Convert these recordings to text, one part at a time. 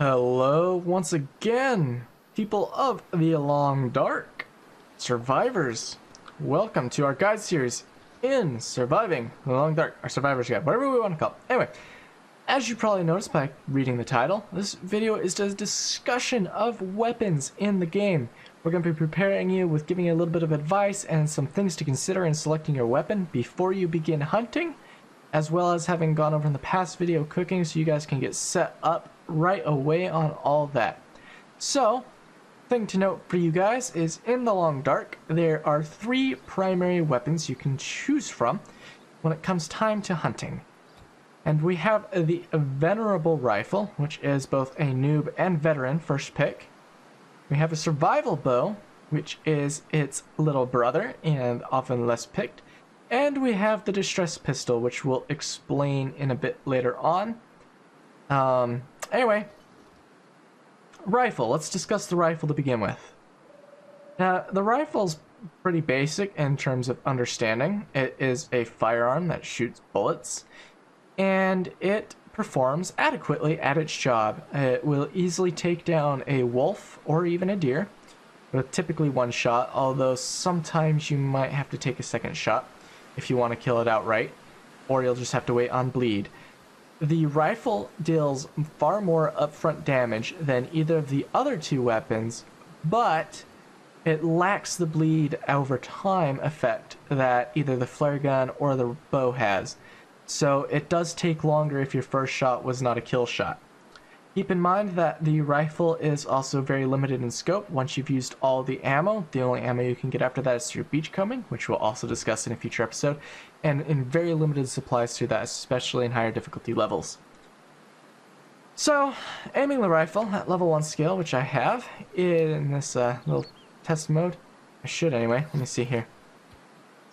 Hello once again, people of the Long Dark, survivors. Welcome to our guide series in surviving the Long Dark, our survivor's guide, whatever we want to call it. Anyway, as you probably noticed by reading the title, this video is a discussion of weapons in the game. We're going to be preparing you with giving you a little bit of advice and some things to consider in selecting your weapon before you begin hunting, as well as having gone over in the past video cooking so you guys can get set up right away on all that. So, thing to note for you guys is in the Long Dark, there are 3 primary weapons you can choose from when it comes time to hunting. And we have the Venerable Rifle, which is both a noob and veteran first pick. We have a Survival Bow, which is its little brother and often less picked. And we have the Distress Pistol, which we'll explain in a bit later on. Anyway, rifle. Let's discuss the rifle to begin with. Now, the rifle's pretty basic in terms of understanding. It is a firearm that shoots bullets, and it performs adequately at its job. It will easily take down a wolf or even a deer with typically 1 shot, although sometimes you might have to take a second shot if you want to kill it outright, or you'll just have to wait on bleed. The rifle deals far more upfront damage than either of the other 2 weapons, but it lacks the bleed over time effect that either the flare gun or the bow has. So it does take longer if your first shot was not a kill shot. Keep in mind that the rifle is also very limited in scope. Once you've used all the ammo, the only ammo you can get after that is through beachcombing, which we'll also discuss in a future episode, and in very limited supplies through that, especially in higher difficulty levels. So, aiming the rifle at level 1 skill, which I have in this little test mode. I should anyway. Let me see here.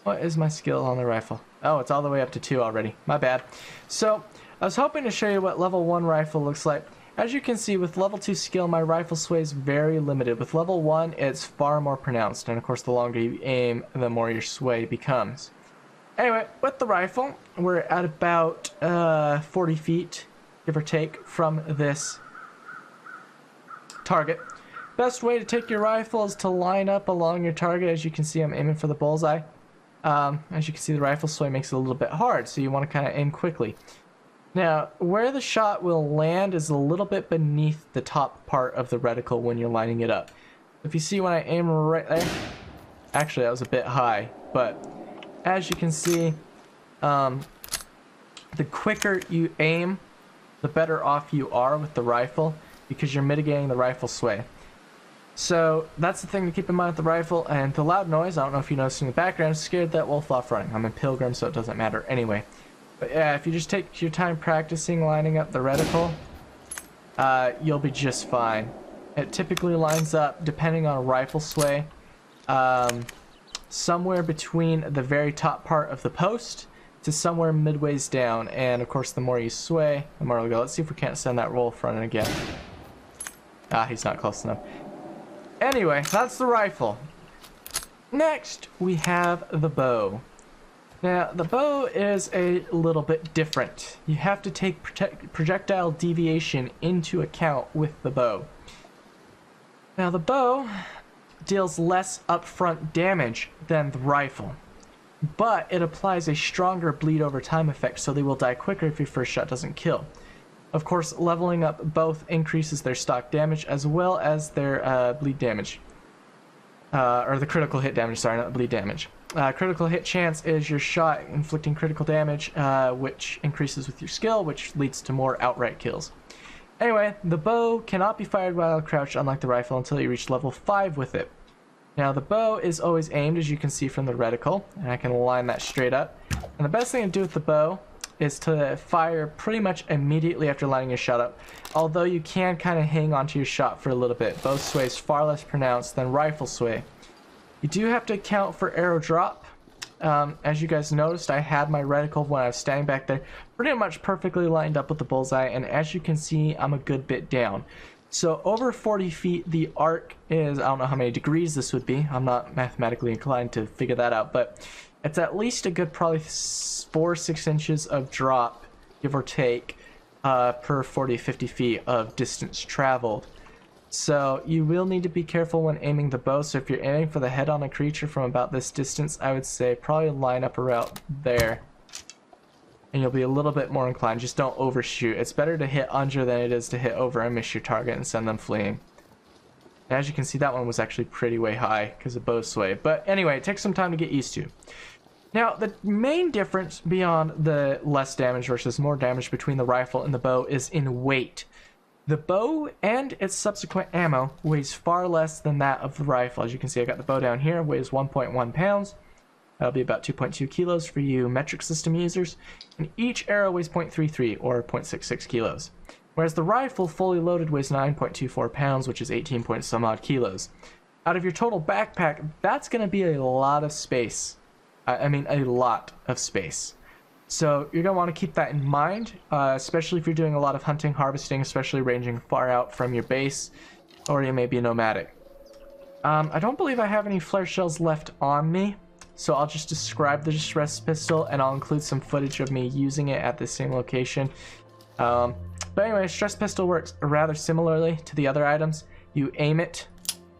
What is my skill on the rifle? Oh, it's all the way up to 2 already. My bad. So, I was hoping to show you what level 1 rifle looks like. As you can see, with level 2 skill, my rifle sway is very limited. With level 1, it's far more pronounced, and of course, the longer you aim, the more your sway becomes. Anyway, with the rifle, we're at about 40 feet, give or take, from this target. Best way to take your rifle is to line up along your target. As you can see, I'm aiming for the bullseye. As you can see, the rifle sway makes it a little bit hard, so you want to kind of aim quickly. Now, where the shot will land is a little bit beneath the top part of the reticle when you're lining it up. If you see when I aim right there, actually that was a bit high, but as you can see, the quicker you aim, the better off you are with the rifle because you're mitigating the rifle sway. So that's the thing to keep in mind with the rifle. And the loud noise, I don't know if you noticed in the background, scared that wolf off running. I'm in Pilgrim, so it doesn't matter anyway. But yeah, if you just take your time practicing lining up the reticle, you'll be just fine. It typically lines up, depending on rifle sway, somewhere between the very top part of the post to somewhere midways down. And of course, the more you sway, the more it'll go. Let's see if we can't send that wolf running again. Ah, he's not close enough. Anyway, that's the rifle. Next, we have the bow. Now, the bow is a little bit different. You have to take projectile deviation into account with the bow. Now, the bow deals less upfront damage than the rifle, but it applies a stronger bleed over time effect, so they will die quicker if your first shot doesn't kill. Of course, leveling up both increases their stock damage as well as their bleed damage. Or the critical hit damage, sorry, not the bleed damage. Critical hit chance is your shot inflicting critical damage, which increases with your skill, which leads to more outright kills. Anyway, the bow cannot be fired while crouched, unlike the rifle, until you reach level 5 with it. Now, the bow is always aimed, as you can see from the reticle, and I can line that straight up. And the best thing to do with the bow is to fire pretty much immediately after lining your shot up, although you can kind of hang on to your shot for a little bit. Bow sway is far less pronounced than rifle sway. You do have to account for arrow drop. As you guys noticed, I had my reticle when I was standing back there pretty much perfectly lined up with the bullseye, and as you can see, I'm a good bit down. So over 40 feet, the arc is, I don't know how many degrees this would be. I'm not mathematically inclined to figure that out, but it's at least a good probably 4 or 6 inches of drop, give or take, per 40-50 feet of distance traveled. So you will need to be careful when aiming the bow. So if you're aiming for the head on a creature from about this distance, I would say probably line up around there. And you'll be a little bit more inclined. Just don't overshoot. It's better to hit under than it is to hit over and miss your target and send them fleeing. And as you can see, that one was actually pretty way high because of bow sway. But anyway, it takes some time to get used to. Now, the main difference beyond the less damage versus more damage between the rifle and the bow is in weight. The bow and its subsequent ammo weighs far less than that of the rifle. As you can see, I got the bow down here, weighs 1.1 pounds. That'll be about 2.2 kilos for you metric system users. And each arrow weighs 0.33 or 0.66 kilos. Whereas the rifle, fully loaded, weighs 9.24 pounds, which is 18 point some odd kilos. Out of your total backpack, that's going to be a lot of space. I mean, a lot of space. So you're going to want to keep that in mind, especially if you're doing a lot of hunting, harvesting, especially ranging far out from your base, or you may be nomadic. I don't believe I have any flare shells left on me, so I'll just describe the distress pistol, and I'll include some footage of me using it at the same location. But anyway, stress pistol works rather similarly to the other items. You aim it.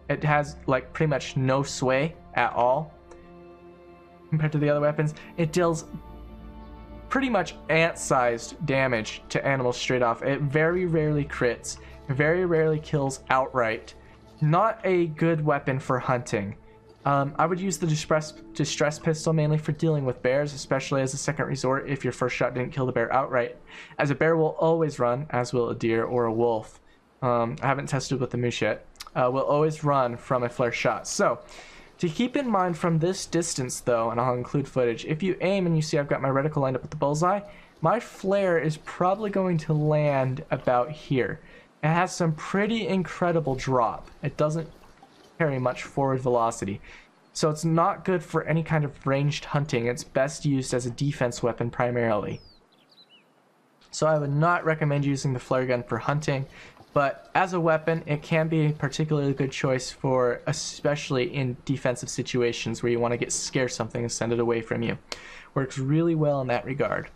It has like pretty much no sway at all compared to the other weapons. It deals pretty much ant-sized damage to animals straight off. It very rarely crits, very rarely kills outright. Not a good weapon for hunting. I would use the distress pistol mainly for dealing with bears, especially as a second resort if your first shot didn't kill the bear outright, as a bear will always run, as will a deer or a wolf. I haven't tested with the moose yet. Will always run from a flare shot. So to keep in mind from this distance though, and I'll include footage, if you aim and you see I've got my reticle lined up with the bullseye, my flare is probably going to land about here. It has some pretty incredible drop. It doesn't carry much forward velocity. So it's not good for any kind of ranged hunting. It's best used as a defense weapon primarily. So I would not recommend using the flare gun for hunting. But as a weapon, it can be a particularly good choice for, especially in defensive situations where you want to get scare something and send it away from you. Works really well in that regard.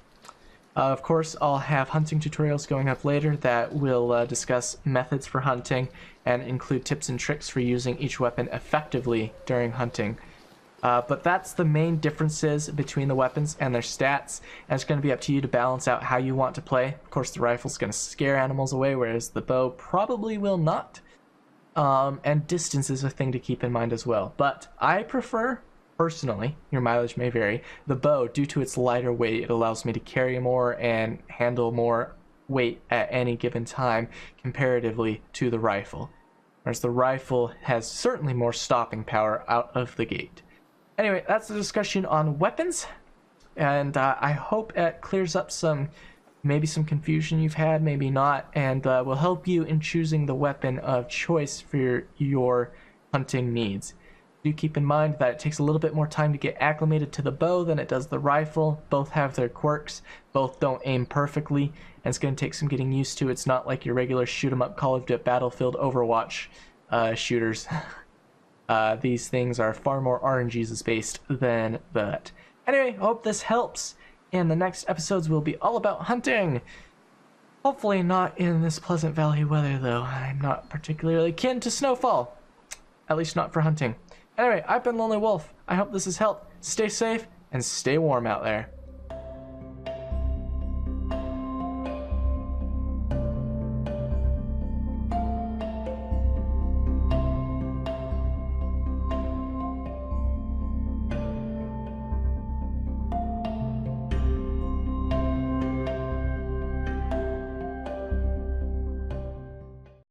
Of course, I'll have hunting tutorials going up later that will discuss methods for hunting and include tips and tricks for using each weapon effectively during hunting. But that's the main differences between the weapons and their stats, and it's going to be up to you to balance out how you want to play. Of course, the rifle's going to scare animals away, whereas the bow probably will not. And distance is a thing to keep in mind as well. But I prefer, personally, your mileage may vary, the bow. Due to its lighter weight, it allows me to carry more and handle more weight at any given time comparatively to the rifle. Whereas the rifle has certainly more stopping power out of the gate. Anyway, that's the discussion on weapons, and I hope it clears up maybe some confusion you've had, maybe not, and will help you in choosing the weapon of choice for your hunting needs. Do keep in mind that it takes a little bit more time to get acclimated to the bow than it does the rifle. Both have their quirks, both don't aim perfectly, and it's going to take some getting used to. It's not like your regular shoot-'em-up Call of Duty Battlefield Overwatch shooters. These things are far more RNGs based than that. Anyway, hope this helps. And the next episodes will be all about hunting. Hopefully not in this Pleasant Valley weather, though. I'm not particularly keen to snowfall. At least not for hunting. Anyway, I've been Lonelywolf. I hope this has helped. Stay safe and stay warm out there.